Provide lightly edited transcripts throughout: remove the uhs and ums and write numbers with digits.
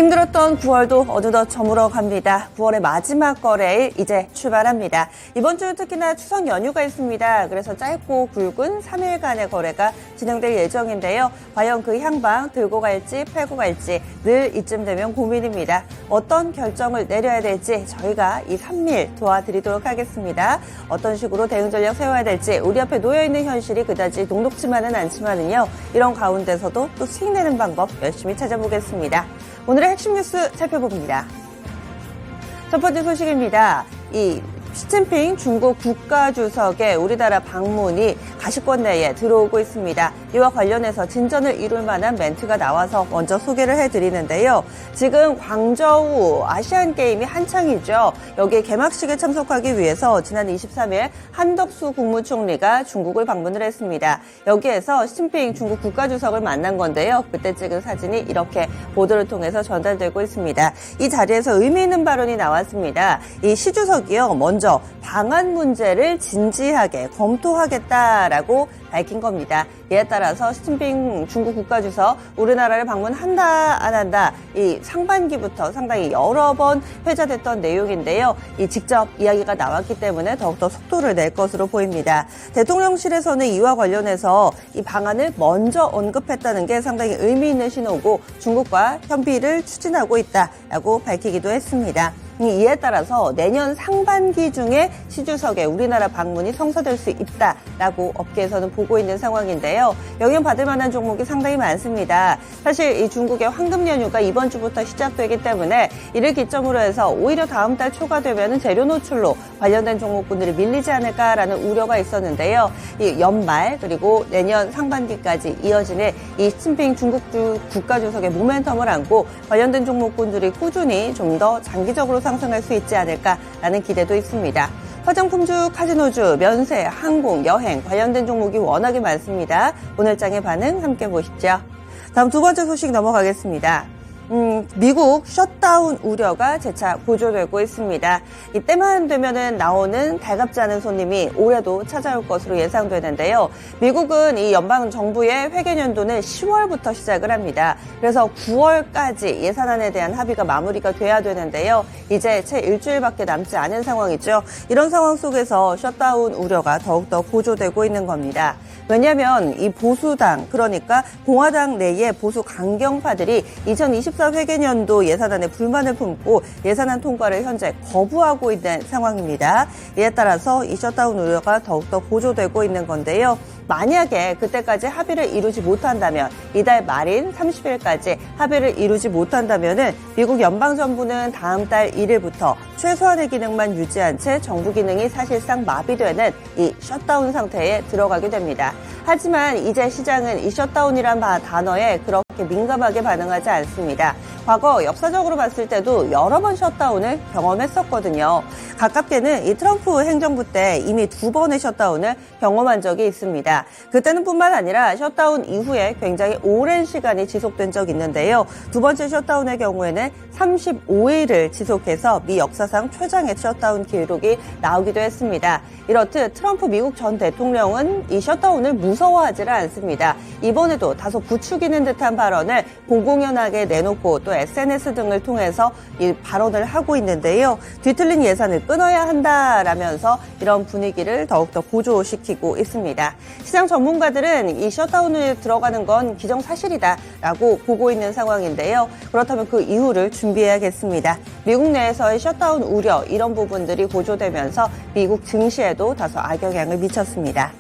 힘들었던 9월도 어느덧 저물어 갑니다. 9월의 마지막 거래일 이제 출발합니다. 이번 주는 특히나 추석 연휴가 있습니다. 그래서 짧고 굵은 3일간의 거래가 진행될 예정인데요. 과연 그 향방 들고 갈지 팔고 갈지 늘 이쯤 되면 고민입니다. 어떤 결정을 내려야 될지 저희가 이 3일 도와드리도록 하겠습니다. 어떤 식으로 대응 전략 세워야 될지 우리 앞에 놓여있는 현실이 그다지 녹록지만은 않지만은요. 이런 가운데서도 또 수익 내는 방법 열심히 찾아보겠습니다. 오늘의 핵심 뉴스 살펴봅니다. 첫 번째 소식입니다. 시진핑 중국 국가주석의 우리나라 방문이 가시권 내에 들어오고 있습니다. 이와 관련해서 진전을 이룰 만한 멘트가 나와서 먼저 소개를 해드리는데요. 지금 광저우 아시안게임이 한창이죠. 여기에 개막식에 참석하기 위해서 지난 23일 한덕수 국무총리가 중국을 방문을 했습니다. 여기에서 시진핑 중국 국가주석을 만난 건데요. 그때 찍은 사진이 이렇게 보도를 통해서 전달되고 있습니다. 이 자리에서 의미 있는 발언이 나왔습니다. 이 시 주석이요. 먼저 방한 문제를 진지하게 검토하겠다라고 밝힌 겁니다. 이에 따라서 시진핑 중국 국가주석 우리나라를 방문한다 안 한다 이 상반기부터 상당히 여러 번 회자됐던 내용인데요. 직접 이야기가 나왔기 때문에 더욱더 속도를 낼 것으로 보입니다. 대통령실에서는 이와 관련해서 이 방안을 먼저 언급했다는 게 상당히 의미 있는 신호고 중국과 협의를 추진하고 있다라고 밝히기도 했습니다. 이에 따라서 내년 상반기 중에 시 주석의 우리나라 방문이 성사될 수 있다라고 업계에서는 보고 있는 상황인데요. 영향받을 만한 종목이 상당히 많습니다. 사실 이 중국의 황금 연휴가 이번 주부터 시작되기 때문에 이를 기점으로 해서 오히려 다음 달 초가 되면 재료 노출로 관련된 종목군들이 밀리지 않을까라는 우려가 있었는데요. 이 연말 그리고 내년 상반기까지 이어지는 이 시진핑 중국 국가주석의 모멘텀을 안고 관련된 종목군들이 꾸준히 좀 더 장기적으로 상승할 수 있지 않을까라는 기대도 있습니다. 화장품주, 카지노주, 면세, 항공, 여행 관련된 종목이 워낙에 많습니다. 오늘 장의 반응 함께 보시죠. 다음 두 번째 소식 넘어가겠습니다. 미국 셧다운 우려가 재차 고조되고 있습니다. 이때만 되면은 나오는 달갑지 않은 손님이 올해도 찾아올 것으로 예상되는데요. 미국은 이 연방 정부의 회계연도는 10월부터 시작을 합니다. 그래서 9월까지 예산안에 대한 합의가 마무리가 돼야 되는데요. 이제 채 일주일밖에 남지 않은 상황이죠. 이런 상황 속에서 셧다운 우려가 더욱더 고조되고 있는 겁니다. 왜냐하면 이 보수당 그러니까 공화당 내의 보수 강경파들이 2024 회계연도 예산안에 불만을 품고 예산안 통과를 현재 거부하고 있는 상황입니다. 이에 따라서 이 셧다운 우려가 더욱더 고조되고 있는 건데요. 만약에 그때까지 합의를 이루지 못한다면 이달 말인 30일까지 합의를 이루지 못한다면은 미국 연방정부는 다음 달 1일부터 최소한의 기능만 유지한 채 정부 기능이 사실상 마비되는 이 셧다운 상태에 들어가게 됩니다. 하지만 이제 시장은 이 셧다운이란 단어에 그렇게 민감하게 반응하지 않습니다. 과거 역사적으로 봤을 때도 여러 번 셧다운을 경험했었거든요. 가깝게는 이 트럼프 행정부 때 이미 2번의 셧다운을 경험한 적이 있습니다. 그때는 뿐만 아니라 셧다운 이후에 굉장히 오랜 시간이 지속된 적이 있는데요. 두 번째 셧다운의 경우에는 35일을 지속해서 미 역사상 최장의 셧다운 기록이 나오기도 했습니다. 이렇듯 트럼프 미국 전 대통령은 이 셧다운을 무서워하지를 않습니다. 이번에도 다소 부추기는 듯한 발언을 공공연하게 내놓고 또 SNS 등을 통해서 이 발언을 하고 있는데요. 뒤틀린 예산을 끊어야 한다라면서 이런 분위기를 더욱더 고조시키고 있습니다. 시장 전문가들은 이 셧다운에 들어가는 건 기정사실이다라고 보고 있는 상황인데요. 그렇다면 그 이유를 준비해야겠습니다. 미국 내에서의 셧다운 우려 이런 부분들이 고조되면서 미국 증시에도 다소 악영향을 미쳤습니다.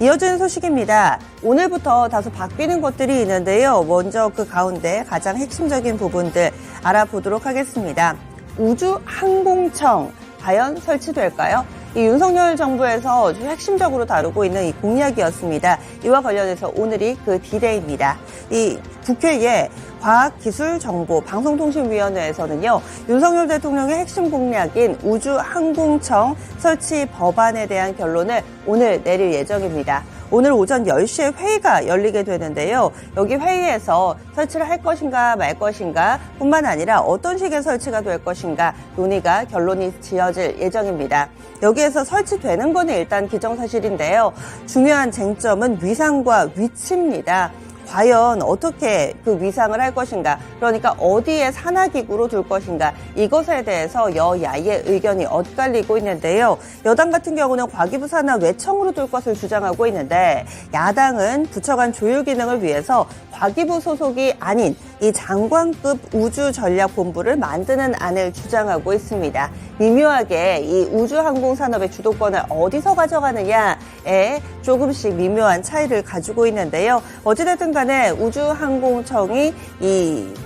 이어지는 소식입니다. 오늘부터 다소 바뀌는 것들이 있는데요. 먼저 그 가운데 가장 핵심적인 부분들 알아보도록 하겠습니다. 우주항공청 과연 설치될까요? 이 윤석열 정부에서 핵심적으로 다루고 있는 이 공약이었습니다. 이와 관련해서 오늘이 그 디데이입니다. 이 국회의 과학기술정보방송통신위원회에서는요. 윤석열 대통령의 핵심 공약인 우주항공청 설치 법안에 대한 결론을 오늘 내릴 예정입니다. 오늘 오전 10시에 회의가 열리게 되는데요. 여기 회의에서 설치를 할 것인가 말 것인가 뿐만 아니라 어떤 식의 설치가 될 것인가 논의가 결론이 지어질 예정입니다. 여기에서 설치되는 거는 일단 기정사실인데요. 중요한 쟁점은 위상과 위치입니다. 과연 어떻게 그 위상을 할 것인가, 그러니까 어디에 산하기구로 둘 것인가, 이것에 대해서 여야의 의견이 엇갈리고 있는데요. 여당 같은 경우는 과기부 산하 외청으로 둘 것을 주장하고 있는데, 야당은 부처 간 조율 기능을 위해서 과기부 소속이 아닌 이 장관급 우주전략본부를 만드는 안을 주장하고 있습니다. 미묘하게 이 우주항공산업의 주도권을 어디서 가져가느냐에 조금씩 미묘한 차이를 가지고 있는데요. 어찌됐든 간에 우주항공청이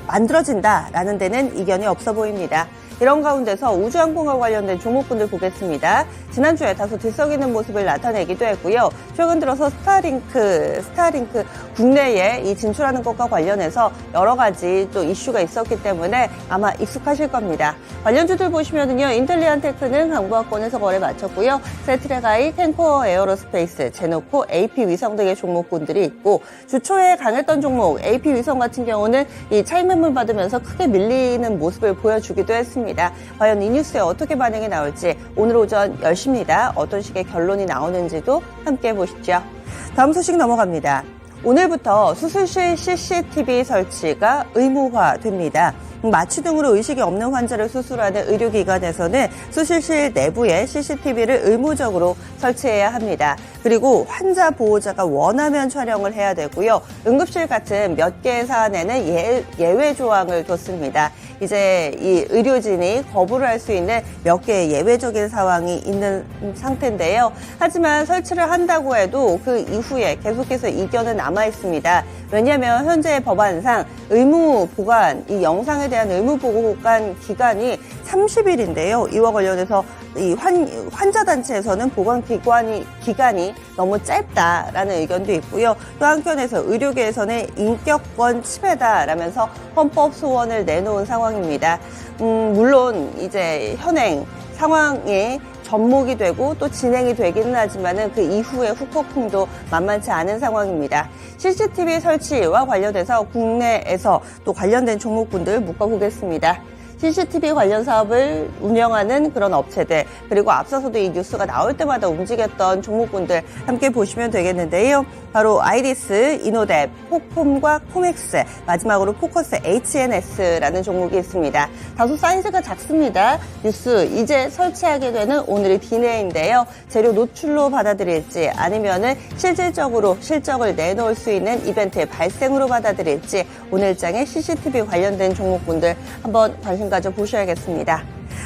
만들어진다라는 데는 이견이 없어 보입니다. 이런 가운데서 우주항공과 관련된 종목군들 보겠습니다. 지난주에 다소 들썩이는 모습을 나타내기도 했고요. 최근 들어서 스타링크 국내에 이 진출하는 것과 관련해서 여러 가지 또 이슈가 있었기 때문에 아마 익숙하실 겁니다. 관련주들 보시면은요, 인텔리안테크는 강보합권에서 거래 마쳤고요. 세트레가이, 텐코어 에어로스페이스, 제노코, AP 위성 등의 종목군들이 있고, 주초에 강했던 종목 AP 위성 같은 경우는 이 차익 매물 받으면서 크게 밀리는 모습을 보여주기도 했습니다. 과연 이 뉴스에 어떻게 반응이 나올지 오늘 오전 10시입니다. 어떤 식의 결론이 나오는지도 함께 보시죠. 다음 소식 넘어갑니다. 오늘부터 수술실 CCTV 설치가 의무화됩니다. 마취 등으로 의식이 없는 환자를 수술하는 의료기관에서는 수술실 내부에 CCTV를 의무적으로 설치해야 합니다. 그리고 환자 보호자가 원하면 촬영을 해야 되고요. 응급실 같은 몇 개의 사안에는 예외 조항을 뒀습니다. 이제 이 의료진이 거부를 할 수 있는 몇 개의 예외적인 상황이 있는 상태인데요. 하지만 설치를 한다고 해도 그 이후에 계속해서 이견은 남아 있습니다. 왜냐하면 현재 법안상 의무 보관, 이 영상에 대한 의무 보관 기간이 30일인데요. 이와 관련해서 이 환자 단체에서는 보관 기간이 너무 짧다라는 의견도 있고요. 또 한편에서 의료계에서는 인격권 침해다라면서 헌법 소원을 내놓은 상황입니다. 물론 이제 현행 상황에 접목이 되고 또 진행이 되기는 하지만은 그 이후의 후폭풍도 만만치 않은 상황입니다. CCTV 설치와 관련해서 국내에서 또 관련된 종목군들 묶어보겠습니다. CCTV 관련 사업을 운영하는 그런 업체들, 그리고 앞서서도 이 뉴스가 나올 때마다 움직였던 종목군들 함께 보시면 되겠는데요. 바로 아이리스, 이노뎁, 폭폼과 코맥스, 마지막으로 포커스 HNS라는 종목이 있습니다. 다소 사이즈가 작습니다. 뉴스 이제 설치하게 되는 오늘의 디네인데요. 재료 노출로 받아들일지 아니면은 실질적으로 실적을 내놓을 수 있는 이벤트의 발생으로 받아들일지 오늘장의 CCTV 관련된 종목군들 한번 관심 가져 보셔야겠습니다.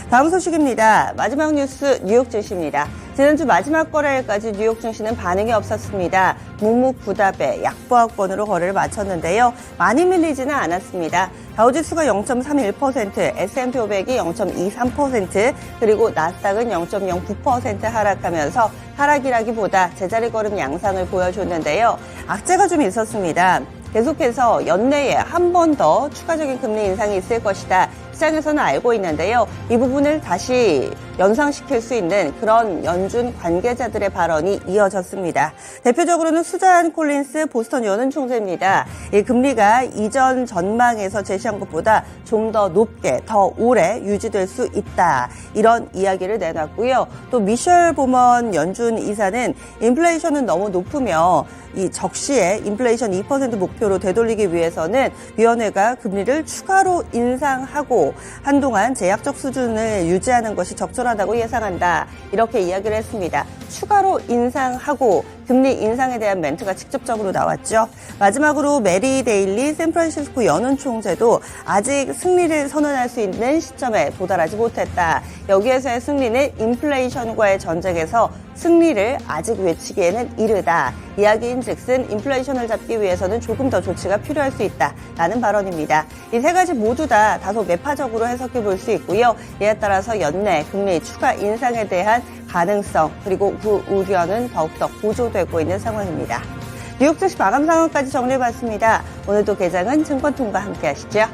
다음 소식입니다. 마지막 뉴스 뉴욕 증시입니다. 지난주 마지막 거래일까지 뉴욕 증시는 반응이 없었습니다. 묵묵부답의 약보합권으로 거래를 마쳤는데요. 많이 밀리지는 않았습니다. 다우지수가 0.31%, S&P 500이 0.23%, 그리고 나스닥은 0.09% 하락하면서 하락이라기보다 제자리 걸음 양상을 보여줬는데요. 악재가 좀 있었습니다. 계속해서 연내에 한 번 더 추가적인 금리 인상이 있을 것이다. 시장에서는 알고 있는데요. 이 부분을 다시 연상시킬 수 있는 그런 연준 관계자들의 발언이 이어졌습니다. 대표적으로는 수잔 콜린스 보스턴 연은 총재입니다. 이 금리가 이전 전망에서 제시한 것보다 좀 더 높게, 더 오래 유지될 수 있다. 이런 이야기를 내놨고요. 또 미셸 보먼 연준 이사는 인플레이션은 너무 높으며 이 적시에 인플레이션 2% 목표로 되돌리기 위해서는 위원회가 금리를 추가로 인상하고 한동안 제약적 수준을 유지하는 것이 적절하다고 예상한다. 이렇게 이야기를 했습니다. 추가로 인상하고 금리 인상에 대한 멘트가 직접적으로 나왔죠. 마지막으로 메리 데일리 샌프란시스코 연은 총재도 아직 승리를 선언할 수 있는 시점에 도달하지 못했다. 여기에서의 승리는 인플레이션과의 전쟁에서 승리를 아직 외치기에는 이르다. 이야기인즉슨 인플레이션을 잡기 위해서는 조금 더 조치가 필요할 수 있다라는 발언입니다. 이 세 가지 모두 다 다소 매파적으로 해석해 볼 수 있고요. 이에 따라서 연내 금리 추가 인상에 대한 가능성 그리고 그 우려는 더욱더 고조되고 있는 상황입니다. 뉴욕 증시 마감 상황까지 정리해봤습니다. 오늘도 개장은 증권통과 함께 하시죠.